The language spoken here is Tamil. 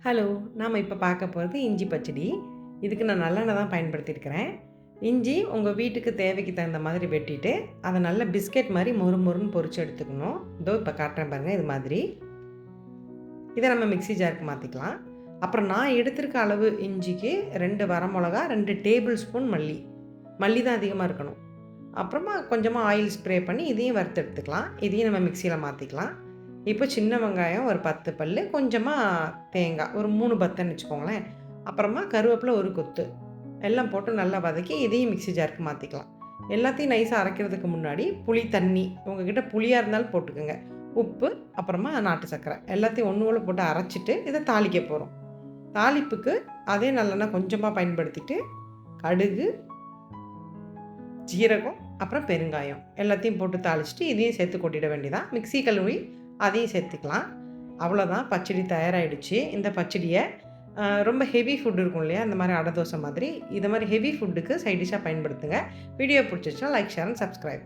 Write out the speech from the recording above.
ஹலோ! நாம இப்ப பார்க்க போறது இஞ்சி பச்சடி. இதுக்கு நான் நல்லெண்ணெய் தான் பயன்படுத்தியிருக்கிறேன். இஞ்சி உங்க வீட்டுக்கு தேவைக்கு தகுந்த மாதிரி வெட்டிட்டு, அத நல்ல பிஸ்கட் மாரி மொறு மொறுன்னு பொரிச்சு எடுத்துக்கணும். இதோ இப்ப காட்டுறேன் பாருங்க இது மாதிரி. இத நம்ம மிக்ஸி ஜாருக்கு மாத்திக்கலாம். அப்புறம் நான் எடுத்திருக்க அளவு இஞ்சிக்கு 2 வரமொளகா, 2 டேபிள் ஸ்பூன் மல்லி. மல்லி தான் அதிகமா இருக்கணும். அப்புறமா கொஞ்சமா ஆயில் ஸ்ப்ரே பண்ணி இதையும் வறுத்து எடுத்துக்கலாம். இதையும் நம்ம மிக்ஸியில மாத்திக்கலாம். இப்போ சின்ன வெங்காயம் ஒரு 10 பல்லு, கொஞ்சமா தேங்காய் ஒரு 3 பத்தன்னு வச்சுக்கோங்களேன். அப்புறமா கருவேப்பில ஒரு கொத்து. எல்லாம் போட்டு நல்லா வதக்கி இதையும் மிக்ஸி ஜாருக்கு மாத்திக்கலாம். எல்லாத்தையும் நைஸா அரைக்கிறதுக்கு முன்னாடி புளி தண்ணி, உங்ககிட்ட புளியா இருந்தாலும் போட்டுக்கங்க. உப்பு, அப்புறமா நாட்டு சர்க்கரை எல்லாத்தையும் ஒண்ணு போல போட்டு அரைச்சுட்டு இத தாளிக்க போறோம். தாளிப்புக்கு அதே நல்லெண்ணெய் கொஞ்சமா பயன்படுத்திட்டு, கடுகு, ஜீரகம், அப்புறம் பெருங்காயம் எல்லாத்தையும் போட்டு தாளிச்சுட்டு இதையும் சேர்த்து கொட்டிட வேண்டியதான். மிக்ஸி கழுவி அதையும் சேர்த்துக்கலாம். அவ்வளோதான் பச்சடி தயாராகிடுச்சு. இந்த பச்சடியை ரொம்ப ஹெவி ஃபுட் இருக்கும் இல்லையா, இந்த மாதிரி அடை தோசை மாதிரி, இது மாதிரி ஹெவி ஃபுட்டுக்கு சைட் டிஷ்ஷாக பயன்படுத்துங்க. வீடியோ பிடிச்சிச்சுன்னா லைக், ஷேர் அண்ட் சப்ஸ்கிரைப்.